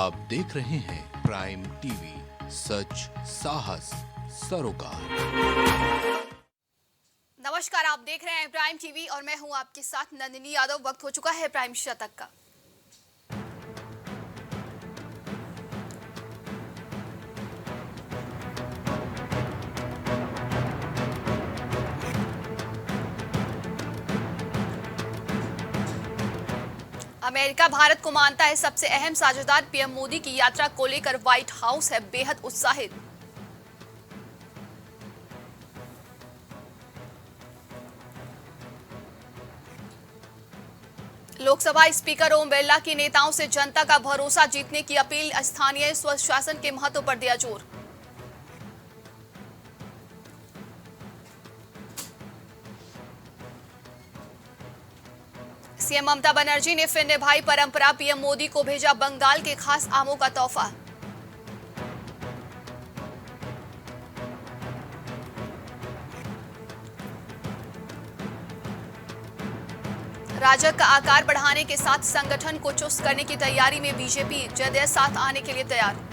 आप देख रहे हैं प्राइम टीवी, सच साहस सरोकार। नमस्कार, आप देख रहे हैं प्राइम टीवी और मैं हूं आपके साथ नंदिनी यादव। वक्त हो चुका है प्राइम शतक का। अमेरिका भारत को मानता है सबसे अहम साझेदार। पीएम मोदी की यात्रा को लेकर व्हाइट हाउस है बेहद उत्साहित। लोकसभा स्पीकर ओम बिरला की नेताओं से जनता का भरोसा जीतने की अपील। स्थानीय स्वशासन के महत्व पर दिया जोर। सीएम ममता बनर्जी ने फिर निभाई परंपरा। पीएम मोदी को भेजा बंगाल के खास आमों का तोहफा। राजग का आकार बढ़ाने के साथ संगठन को चुस्त करने की तैयारी में बीजेपी। जदयू साथ आने के लिए तैयार।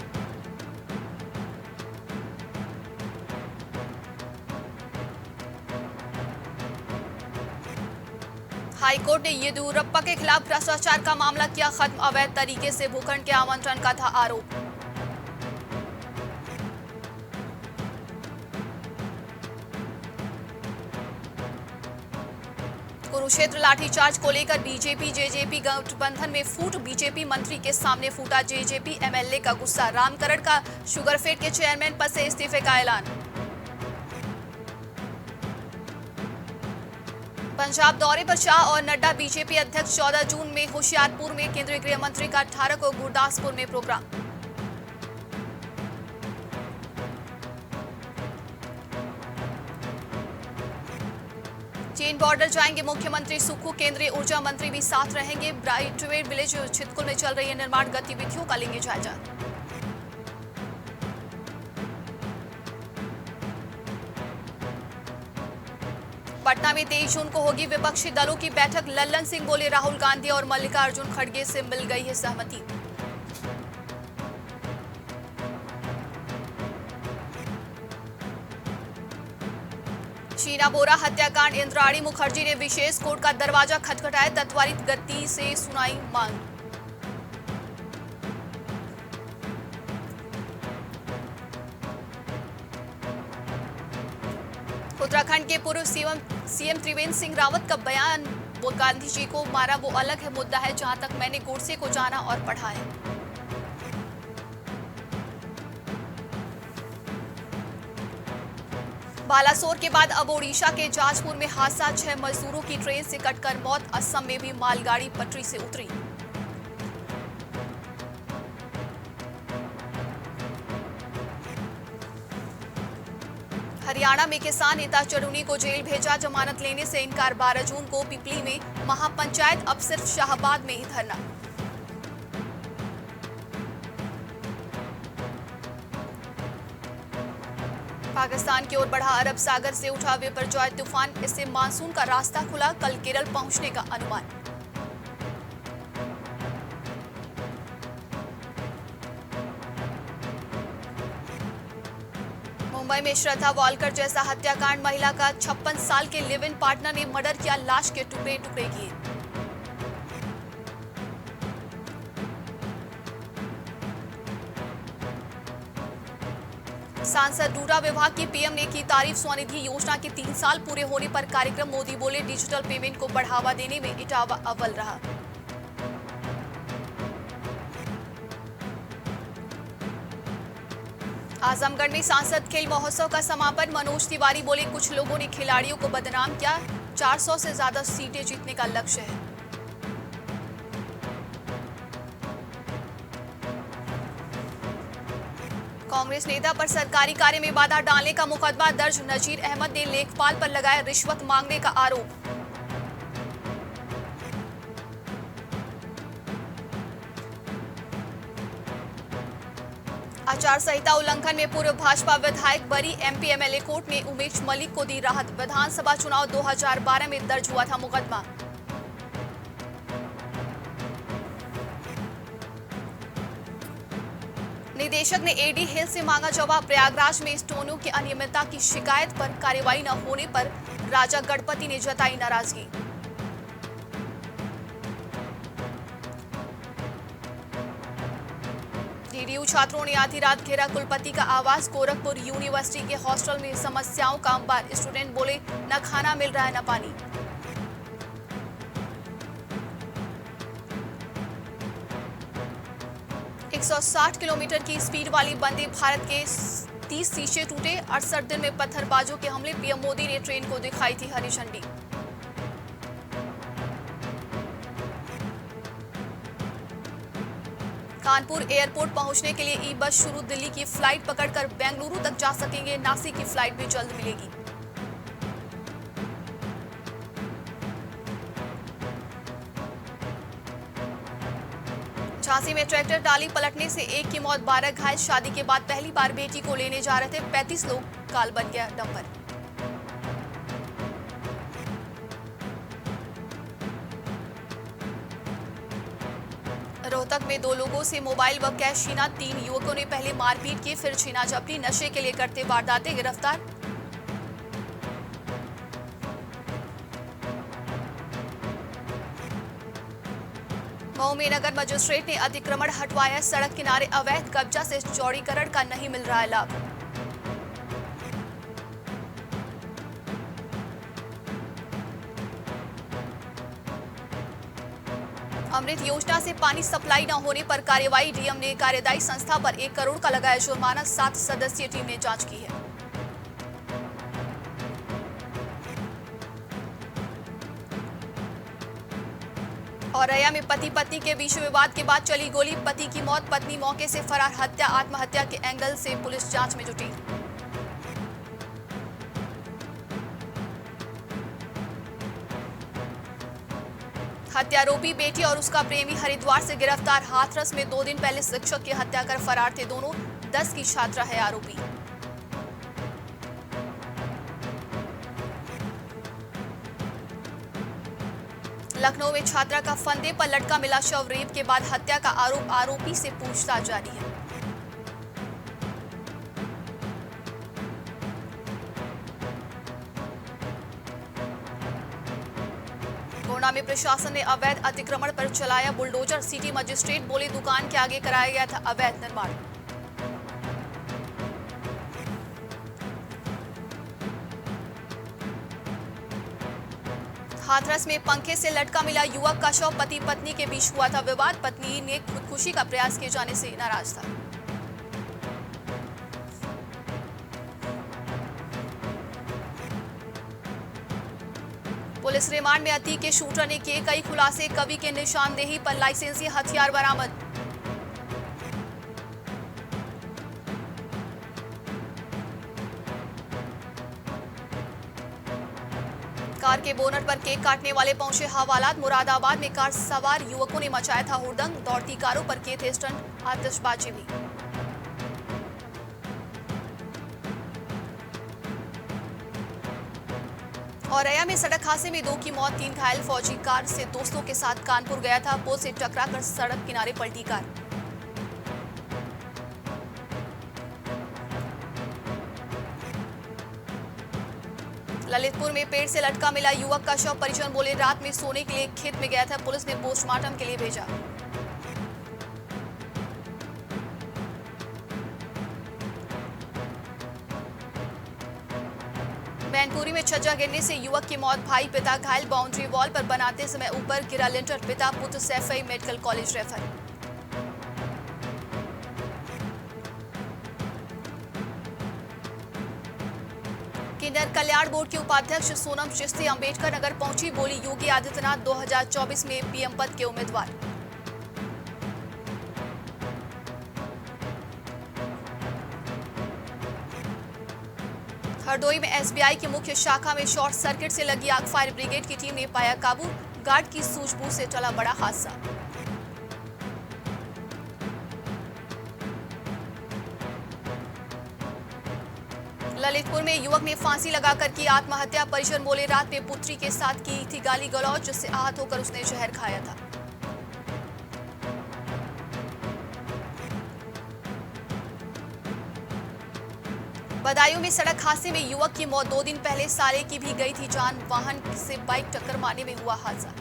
हाईकोर्ट ने येदियुरप्पा के खिलाफ भ्रष्टाचार का मामला किया खत्म। अवैध तरीके से भूखंड के आवंटन का था आरोप। कुरुक्षेत्र लाठीचार्ज को लेकर बीजेपी जेजेपी गठबंधन में फूट। बीजेपी मंत्री के सामने फूटा जेजेपी एमएलए का गुस्सा। रामकरण का शुगरफेड के चेयरमैन पद से इस्तीफे का ऐलान। पंजाब दौरे पर शाह और नड्डा। बीजेपी अध्यक्ष 14 जून में होशियारपुर में। केंद्रीय गृह मंत्री का 18 को गुरदासपुर में प्रोग्राम। चीन बॉर्डर जाएंगे मुख्यमंत्री सुक्खू। केंद्रीय ऊर्जा मंत्री भी साथ रहेंगे। ब्राइटवे विलेज छितकुल में चल रही है निर्माण गतिविधियों का लेंगे जायजा। पटना में 23 जून को होगी विपक्षी दलों की बैठक। लल्लन सिंह बोले राहुल गांधी और मल्लिकार्जुन खड़गे से मिल गई है सहमति। शीना बोरा हत्याकांड। इंद्राणी मुखर्जी ने विशेष कोर्ट का दरवाजा खटखटाया। त्वरित गति से सुनाई मांग। उत्तराखंड के पूर्व सीएम त्रिवेंद्र सिंह रावत का बयान। वो गांधी जी को मारा वो अलग है, मुद्दा है जहां तक मैंने गोडसे को जाना और पढ़ा है। बालासोर के बाद अब ओडिशा के जाजपुर में हादसा। 6 मजदूरों की ट्रेन से कटकर मौत। असम में भी मालगाड़ी पटरी से उतरी। हरियाणा में किसान नेता चढ़ूनी को जेल भेजा। जमानत लेने से इनकार। 12 जून को पिपली में महापंचायत। अब सिर्फ शाहबाद में ही धरना। पाकिस्तान की ओर बढ़ा अरब सागर से उठा विपर्जॉय तूफान। इससे मानसून का रास्ता खुला। कल केरल पहुंचने का अनुमान। मुंबई में श्रद्धा वालकर जैसा हत्याकांड। महिला का 56 साल के लिव इन पार्टनर ने मर्डर किया। लाश के टुकड़े टुकड़े किए। सांसद डूडा विभाग की पीएम ने की तारीफ। स्वनिधि योजना के 3 साल पूरे होने पर कार्यक्रम। मोदी बोले डिजिटल पेमेंट को बढ़ावा देने में इटावा अव्वल रहा। आजमगढ़ में सांसद खेल महोत्सव का समापन। मनोज तिवारी बोले कुछ लोगों ने खिलाड़ियों को बदनाम किया। 400 से ज्यादा सीटें जीतने का लक्ष्य है। कांग्रेस नेता पर सरकारी कार्य में बाधा डालने का मुकदमा दर्ज। नजीर अहमद ने लेखपाल पर लगाया रिश्वत मांगने का आरोप। आचार संहिता उल्लंघन में पूर्व भाजपा विधायक बरी। एमपी एमएलए कोर्ट ने उमेश मलिक को दी राहत। विधानसभा चुनाव 2012 में दर्ज हुआ था मुकदमा। महानिदेशक ने एडी हिल से मांगा जवाब। प्रयागराज में स्टोनों की अनियमितता की शिकायत पर कार्रवाई न होने पर राजा गणपति ने जताई नाराजगी। डीडीयू छात्रों ने आधी रात घेरा कुलपति का आवास। गोरखपुर यूनिवर्सिटी के हॉस्टल में समस्याओं का अंबार। स्टूडेंट बोले न खाना मिल रहा है न पानी। एक 160 किलोमीटर की स्पीड वाली वंदे भारत के 30 शीशे टूटे। 68 दिन में पत्थरबाजों के हमले। पीएम मोदी ने ट्रेन को दिखाई थी हरी झंडी। कानपुर एयरपोर्ट पहुंचने के लिए ई बस शुरू। दिल्ली की फ्लाइट पकड़कर बेंगलुरु तक जा सकेंगे। नासिक की फ्लाइट भी जल्द मिलेगी। झांसी में ट्रैक्टर टाली पलटने से एक की मौत, 12 घायल। शादी के बाद पहली बार बेटी को लेने जा रहे थे 35 लोग, काल बन गया डंपर। रोहतक में 2 लोगों से मोबाइल व कैश छीना। 3 युवकों ने पहले मारपीट की फिर छीना जबरी। नशे के लिए करते वारदातें, गिरफ्तार। मऊ में नगर मजिस्ट्रेट ने अतिक्रमण हटवाया। सड़क किनारे अवैध कब्जा से चौड़ीकरण का नहीं मिल रहा है लाभ। अमृत योजना से पानी सप्लाई न होने पर कार्रवाई। डीएम ने कार्यदायी संस्था पर 1 करोड़ का लगाया जुर्माना। 7 सदस्यीय टीम ने जांच की है। औरैया में पति पत्नी के बीच विवाद के बाद चली गोली। पति की मौत, पत्नी मौके से फरार। हत्या आत्महत्या के एंगल से पुलिस जांच में जुटी। हत्यारोपी बेटी और उसका प्रेमी हरिद्वार से गिरफ्तार। हाथरस में 2 दिन पहले शिक्षक की हत्या कर फरार थे दोनों। 10 की छात्रा है आरोपी। लखनऊ में छात्रा का फंदे पर लटका मिला शव। रेप के बाद हत्या का आरोप। आरोपी से पूछताछ जारी है। गोंडा में प्रशासन ने अवैध अतिक्रमण पर चलाया बुलडोजर। सिटी मजिस्ट्रेट बोले दुकान के आगे कराया गया था अवैध निर्माण। हाथरस में पंखे से लटका मिला युवक का शव। पति पत्नी के बीच हुआ था विवाद। पत्नी ने खुदकुशी का प्रयास किए जाने से नाराज था। पुलिस रिमांड में अतीक के शूटर ने किए कई खुलासे। कवि के निशानदेही पर लाइसेंसी हथियार बरामद। कार के बोनट पर केक काटने वाले पहुंचे हवालात। मुरादाबाद में कार सवार युवकों ने मचाया था हुड़दंग। दौड़ती कारों पर किए थे स्टंट, आतिशबाजी भी। औरैया में सड़क हादसे में 2 की मौत, 3 घायल। फौजी कार से दोस्तों के साथ कानपुर गया था। पुल से टकराकर सड़क किनारे पलटी कार। ललितपुर में पेड़ से लटका मिला युवक का शव। परिजन बोले रात में सोने के लिए खेत में गया था। पुलिस ने पोस्टमार्टम के लिए भेजा। मैनपुरी में छज्जा गिरने से युवक की मौत, भाई पिता घायल। बाउंड्री वॉल पर बनाते समय ऊपर गिरा लिंटर। पिता पुत्र सैफई मेडिकल कॉलेज रेफर। किन्नर कल्याण बोर्ड के उपाध्यक्ष सोनम चिश्ती अंबेडकर नगर पहुंची। बोली योगी आदित्यनाथ 2024 में पीएम पद के उम्मीदवार। हरदोई में एसबीआई की मुख्य शाखा में शॉर्ट सर्किट से लगी आग। फायर ब्रिगेड की टीम ने पाया काबू। गार्ड की सूझबूझ से टला बड़ा हादसा। ललितपुर में युवक ने फांसी लगाकर की आत्महत्या। परिजन बोले रात में पुत्री के साथ की थी गाली गलौज, जिससे आहत होकर उसने जहर खाया था। बदायूं में सड़क हादसे में युवक की मौत, 2 दिन पहले साले की भी गई थी जान, वाहन से बाइक टक्कर मारने में हुआ हादसा।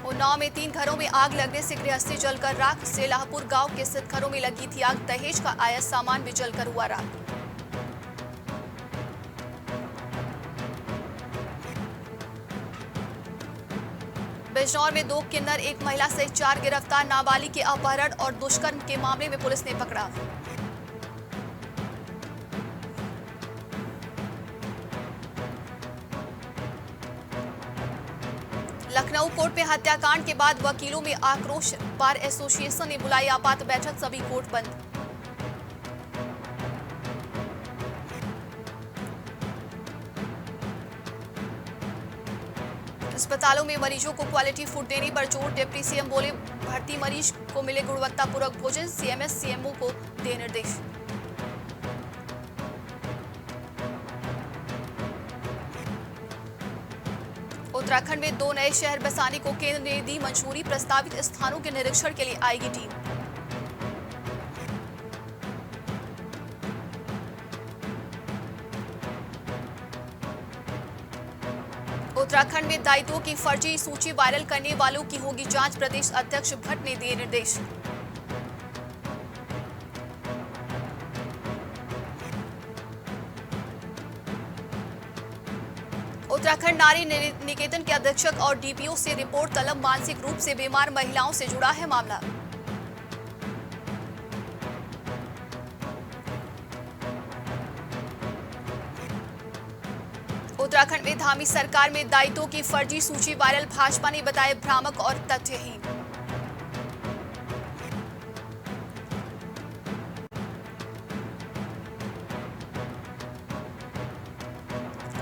उन्नाव में 3 घरों में आग लगने से गृहस्थी जलकर राख, सेलाहपुर गांव के स्थित घरों में लगी थी आग, दहेज का आया सामान भी जलकर हुआ राख। बिजनौर में 2 किन्नर, एक महिला सहित 4 गिरफ्तार, नाबालिग के अपहरण और दुष्कर्म के मामले में पुलिस ने पकड़ा। लखनऊ कोर्ट में हत्याकांड के बाद वकीलों में आक्रोश, बार एसोसिएशन ने बुलाई आपात बैठक, सभी कोर्ट बंद। अस्पतालों में मरीजों को क्वालिटी फूड देने पर जोर, डिप्टी सीएम बोले भर्ती मरीज को मिले गुणवत्तापूर्वक भोजन, सीएमएस सीएमओ को दे निर्देश। उत्तराखंड में 2 नए शहर बसाने को केंद्र ने दी मंजूरी, प्रस्तावित स्थानों के निरीक्षण के लिए आएगी टीम। उत्तराखंड में दायित्वों की फर्जी सूची वायरल करने वालों की होगी जांच, प्रदेश अध्यक्ष भट्ट ने दिए निर्देश। उत्तराखंड नारी निकेतन के अधीक्षक और डीपीओ से रिपोर्ट तलब, मानसिक रूप से बीमार महिलाओं से जुड़ा है मामला। उत्तराखंड में धामी सरकार में दायित्वों की फर्जी सूची वायरल, भाजपा ने बताए भ्रामक और तथ्यहीन।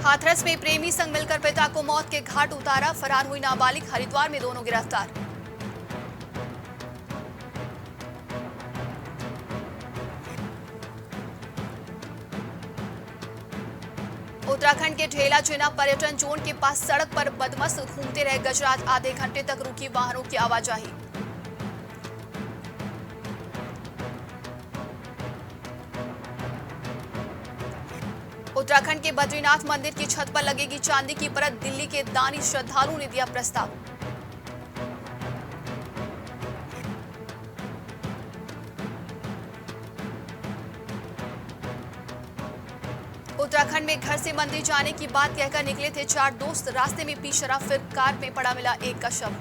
हाथरस में प्रेमी संग मिलकर पिता को मौत के घाट उतारा, फरार हुई नाबालिग, हरिद्वार में दोनों गिरफ्तार। उत्तराखंड के ढेला जिना पर्यटन जोन के पास सड़क पर बदमस्त घूमते रहे गजराज, आधे घंटे तक रुकी वाहनों की आवाजाही। उत्तराखंड के बद्रीनाथ मंदिर की छत पर लगेगी चांदी की परत, दिल्ली के दानी श्रद्धालुओं ने दिया प्रस्ताव। उत्तराखंड में घर से मंदिर जाने की बात कहकर निकले थे 4 दोस्त, रास्ते में पी शराब, फिर कार में पड़ा मिला एक का शव।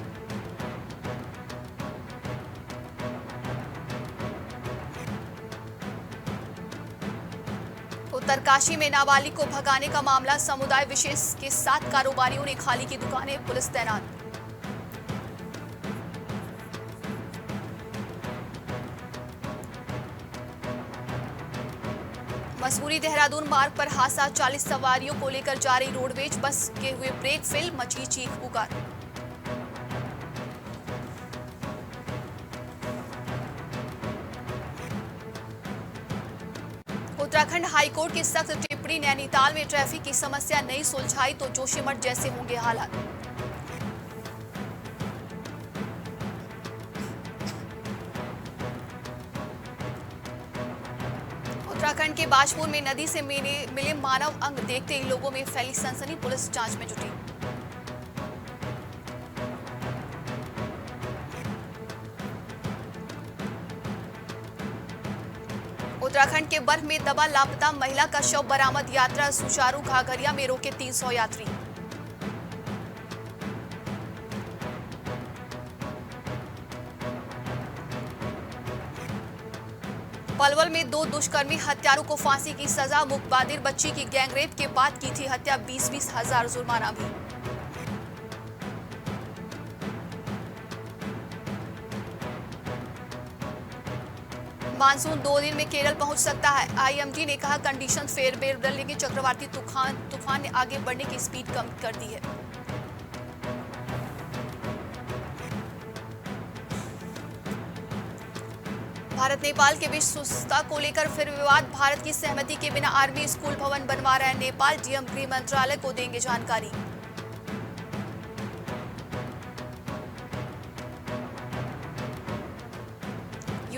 उत्तरकाशी में नाबालिग को भगाने का मामला, समुदाय विशेष के 7 कारोबारियों ने खाली की दुकानें, पुलिस तैनात। मसूरी देहरादून मार्ग पर हादसा, 40 सवारियों को लेकर जा रही रोडवेज बस के हुए ब्रेक फेल, मची चीख पुकार। उत्तराखंड हाईकोर्ट की सख्त टिप्पणी, नैनीताल में ट्रैफिक की समस्या नहीं सुलझाई तो जोशीमठ जैसे होंगे हालात। उत्तराखंड के बाजपुर में नदी से मिले मानव अंग देखते ही लोगों में फैली सनसनी, पुलिस जांच में जुटी। उत्तराखंड के बर्फ में दबा लापता महिला का शव बरामद, यात्रा सुचारू, घाघरिया में रोके 300 यात्री। पलवल में 2 दुष्कर्मी हत्यारों को फांसी की सजा, मुकबादिर बच्ची की गैंगरेप के बाद की थी हत्या, 20-20 हजार जुर्माना भी। मानसून 2 दिन में केरल पहुंच सकता है, आईएमडी ने कहा कंडीशन फेरबदल बदलने, चक्रवाती तूफान ने आगे बढ़ने की स्पीड कम कर दी है। भारत नेपाल के बीच सुस्ता को लेकर फिर विवाद, भारत की सहमति के बिना आर्मी स्कूल भवन बनवा रहा है नेपाल, डीएम गृह मंत्रालय को देंगे जानकारी।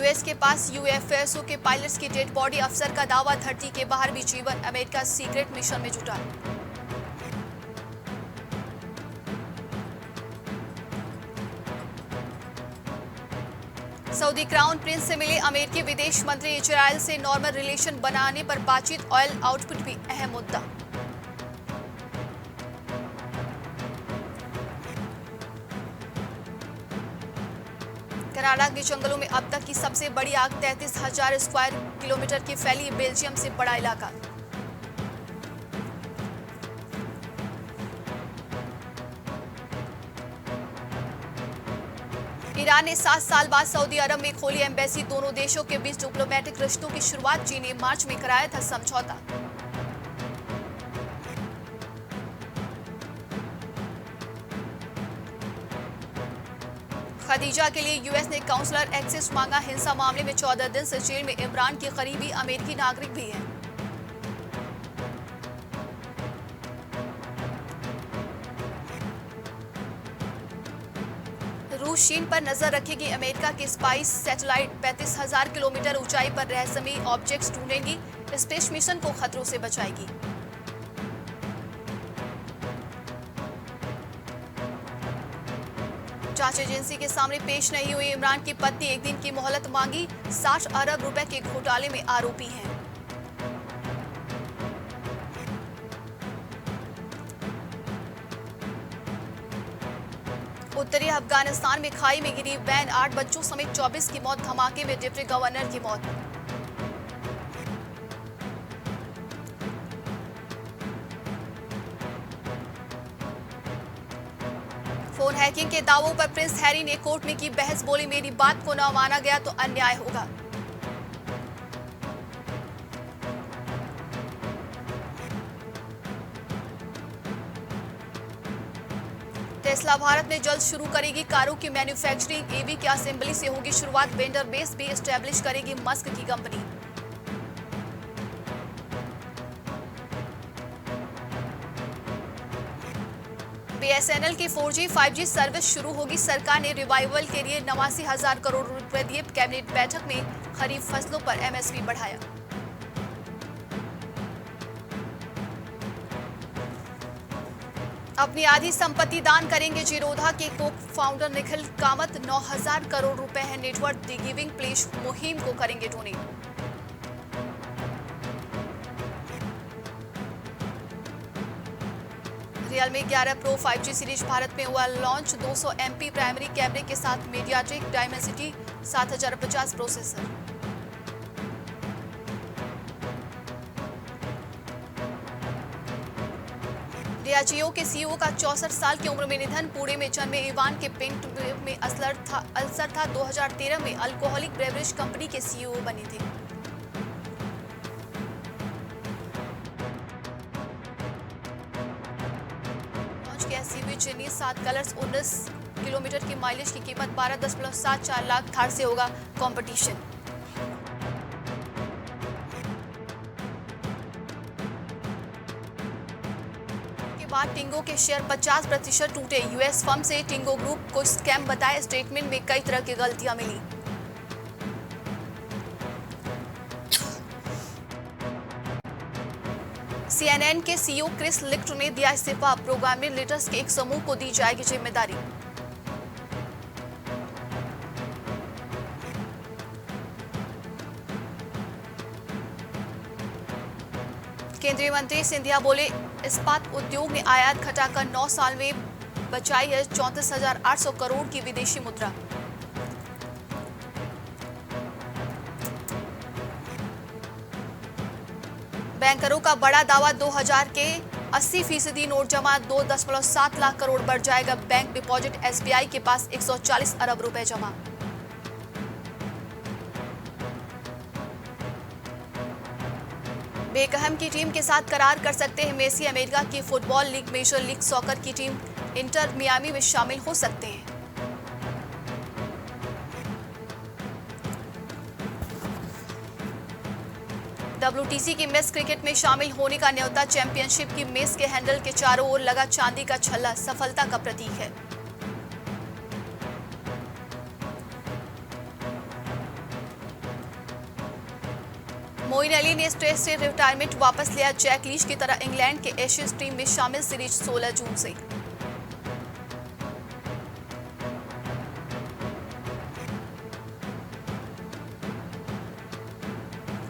यूएस के पास यूएफएसओ के पायलट्स की डेड बॉडी, अफसर का दावा धरती के बाहर भी जीवन, अमेरिका सीक्रेट मिशन में जुटा। सऊदी क्राउन प्रिंस से मिले अमेरिकी विदेश मंत्री, इजरायल से नॉर्मल रिलेशन बनाने पर बातचीत, ऑयल आउटपुट भी अहम मुद्दा। कनाडा के जंगलों में अब तक की सबसे बड़ी आग, 33,000 स्क्वायर किलोमीटर की फैली बेल्जियम से बड़ा इलाका। ईरान ने 7 साल बाद सऊदी अरब में खोली एम्बेसी, दोनों देशों के बीच डिप्लोमेटिक रिश्तों की शुरुआत चीन ने मार्च में कराया था समझौता। खदीजा के लिए यूएस ने काउंसलर एक्सेस मांगा, हिंसा मामले में 14 दिन से जेल में इमरान के करीबी अमेरिकी नागरिक भी हैं। रूस चीन पर नजर रखेगी, अमेरिका की स्पाइस सैटेलाइट 35,000 किलोमीटर ऊंचाई पर रहस्यमयी ऑब्जेक्ट्स ढूंढेगी, स्पेस मिशन को खतरों से बचाएगी। जांच एजेंसी के सामने पेश नहीं हुई इमरान की पत्नी, 1 दिन की मोहलत मांगी, 60 अरब रुपए के घोटाले में आरोपी हैं। उत्तरी अफगानिस्तान में खाई में गिरी वैन, 8 बच्चों समेत 24 की मौत, धमाके में डिप्टी गवर्नर की मौत। फोन हैकिंग के दावों पर प्रिंस हैरी ने कोर्ट में की बहस, बोली मेरी बात को न माना गया तो अन्याय होगा। टेस्ला भारत में जल्द शुरू करेगी कारों की मैन्युफैक्चरिंग, ईवी की असेंबली से होगी शुरुआत, वेंडर बेस भी एस्टैब्लिश करेगी मस्क की कंपनी। बीएसएनएल की 4G 5G सर्विस शुरू होगी, सरकार ने रिवाइवल के लिए 89,000 करोड़ रुपए दिए, कैबिनेट बैठक में खरीफ फसलों पर एमएसपी बढ़ाया। अपनी आधी संपत्ति दान करेंगे जीरोधा के को फाउंडर निखिल कामत, 9,000 करोड़ रुपए है नेटवर्क, दी गिविंग प्लेस मुहिम को करेंगे donate. Realme 11 pro 5G series Bharat में हुआ लॉन्च, 200 MP प्राइमरी कैमरे के साथ मीडियाटेक डायमेंसिटी 7050 प्रोसेसर। डियाजियो के सीईओ का 64 साल की उम्र में निधन, पुणे में जन्मे इवान के पेट में अल्सर था। 2013 में अल्कोहलिक ब्रेवरेज कंपनी के सीईओ बने थे। लॉन्च के एसयूवी चेन्नई 7 कलर्स 19 किलोमीटर की माइलेज की कीमत 12.74 लाख, थार से होगा कंपटीशन। बाद टिंगो के शेयर 50% टूटे, यूएस फर्म से टिंगो ग्रुप को स्कैम बताया, स्टेटमेंट में कई तरह की गलतियां मिली। सीएनएन के सीईओ क्रिस लिक्ट ने दिया इस्तीफा, प्रोग्रामिंग लीडर्स के एक समूह को दी जाएगी जिम्मेदारी। केंद्रीय मंत्री सिंधिया बोले, इस्पात उद्योग ने आयात घटाकर 9 साल में बचाई है 34,800 करोड़ की विदेशी मुद्रा। बैंकरों का बड़ा दावा, 2000 के 80% नोट जमा, 2.7 लाख करोड़ बढ़ जाएगा बैंक डिपॉजिट, एसबीआई के पास 140 अरब रुपए जमा। बेकहम की टीम के साथ करार कर सकते हैं मेसी, अमेरिका की football league major league soccer की टीम इंटर मियामी में शामिल हो सकते हैं। WTC की मेस क्रिकेट में शामिल होने का न्योता, चैंपियनशिप की मेस के हैंडल के चारों ओर लगा चांदी का छल्ला, सफलता का प्रतीक है। मोइन अली ने टेस्ट से रिटायरमेंट वापस लिया। जैक लीच की तरह इंग्लैंड के एशेज टीम में शामिल। सीरीज 16 जून से।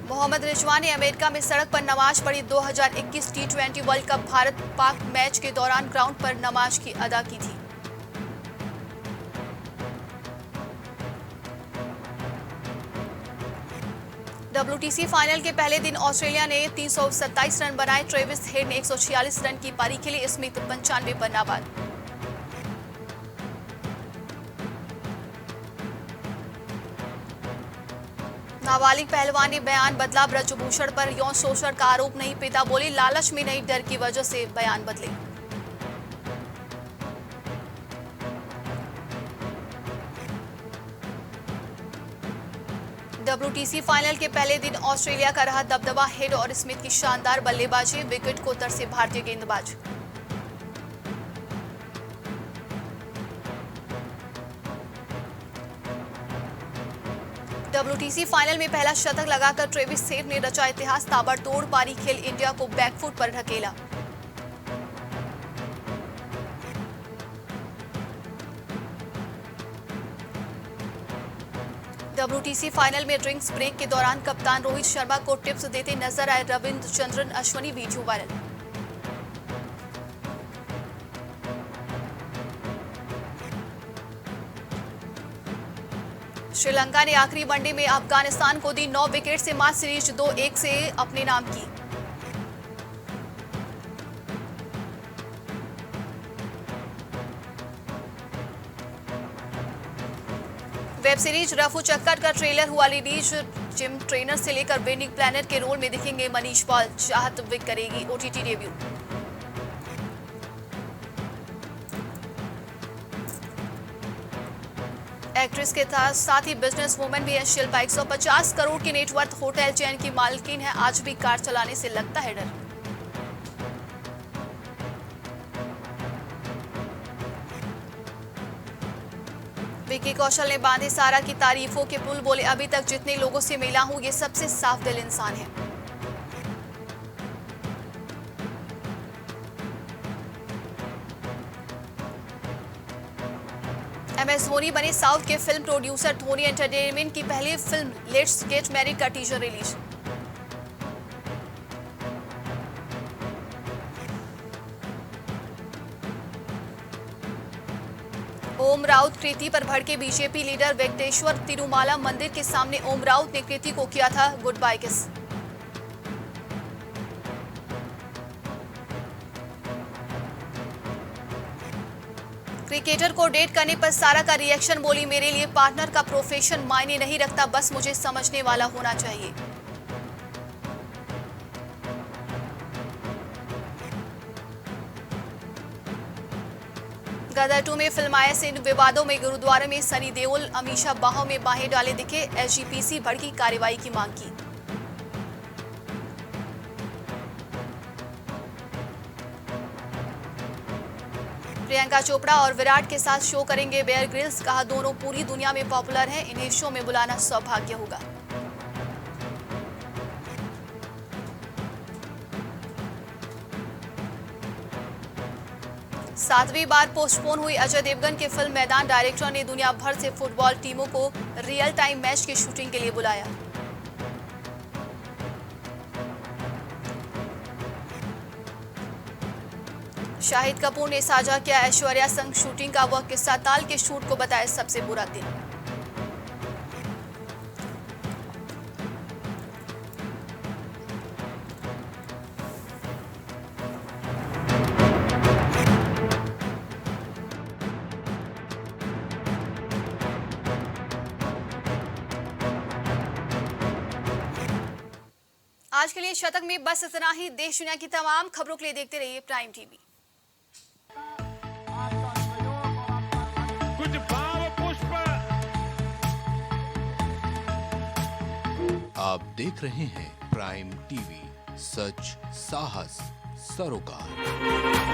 मोहम्मद रिजवान ने अमेरिका में सड़क पर नमाज पढ़ी। 2021 T20 world cup Bharat Pak match के दौरान ग्राउंड पर नमाज की अदा की थी। WTC फाइनल के पहले दिन ऑस्ट्रेलिया ने 327 रन बनाए। ट्रेविस हेड ने 146 रन की पारी खेली। स्मिथ 95 पर नाबाद। नाबालिग पहलवान ने बयान बदला। ब्रजभूषण पर यौन शोषण का आरोप नहीं। पिता बोले लालच में नहीं, डर की वजह से बयान बदले। WTC फाइनल के पहले दिन ऑस्ट्रेलिया का रहा दबदबा। हेड और स्मिथ की शानदार बल्लेबाजी। विकेट को तरसे भारतीय गेंदबाज। WTC फाइनल में पहला शतक लगाकर ट्रेविस हेड ने रचा इतिहास। ताबड़तोड़ पारी खेल इंडिया को बैकफुट पर ढकेला। WTC फाइनल में ड्रिंक्स ब्रेक के दौरान कप्तान रोहित शर्मा को टिप्स देते नजर आए रविचंद्रन अश्विनी। Video viral. श्रीलंका ने आखिरी वनडे में अफगानिस्तान को दी 9 विकेट से मात। सीरीज 2-1 से अपने नाम की। वेब सीरीज रफू चक्कर का ट्रेलर हुआ रिलीज। जिम ट्रेनर से लेकर विनिंग प्लानर के रोल में दिखेंगे मनीष पॉल। चाहत विक करेगी OTT डेब्यू। एक्ट्रेस के साथ ही बिजनेस वुमन भी है शिल्पा। 150 करोड़ की नेटवर्थ होटल चेन की मालकिन है। आज भी कार चलाने से लगता है डर। विकी कौशल ने बांधे सारा की तारीफों के पुल। बोले अभी तक जितने लोगों से मिला हूं ये सबसे साफ दिल इंसान है। MS धोनी बने साउथ के फिल्म प्रोड्यूसर। धोनी एंटरटेनमेंट की पहली फिल्म लेट्स गेट मैरिड का टीजर रिलीज। ओम राउत कृति पर भड़के बीजेपी लीडर। वेंकटेश्वर तिरुमाला मंदिर के सामने ओम राउत ने कृति को किया था गुड बाय किस। क्रिकेटर को डेट करने पर सारा का रिएक्शन। बोली मेरे लिए पार्टनर का प्रोफेशन मायने नहीं रखता, बस मुझे समझने वाला होना चाहिए। गदर 2 में फिल्माए से इन विवादों में गुरुद्वारे में सनी देओल अमीषा बाहों में बाहें डाले दिखे। SGPC भड़की कार्रवाई की मांग की। प्रियंका चोपड़ा और विराट के साथ शो करेंगे बेयर ग्रिल्स। कहा दोनों पूरी दुनिया में पॉपुलर हैं, इन्हें शो में बुलाना सौभाग्य होगा। सातवीं बार पोस्टपोन हुई अजय देवगन की फिल्म मैदान। डायरेक्टर ने दुनिया भर से फुटबॉल टीमों को रियल टाइम मैच की शूटिंग के लिए बुलाया। शाहिद कपूर ने साझा किया ऐश्वर्या संग शूटिंग का वह किस्सा। ताल के शूट को बताया सबसे बुरा दिन। आज के लिए शतक में बस इतना ही। देश दुनिया की तमाम खबरों के लिए देखते रहिए प्राइम टीवी। कुछ भाव पुष्प। आप देख रहे हैं प्राइम टीवी, सच साहस सरोकार।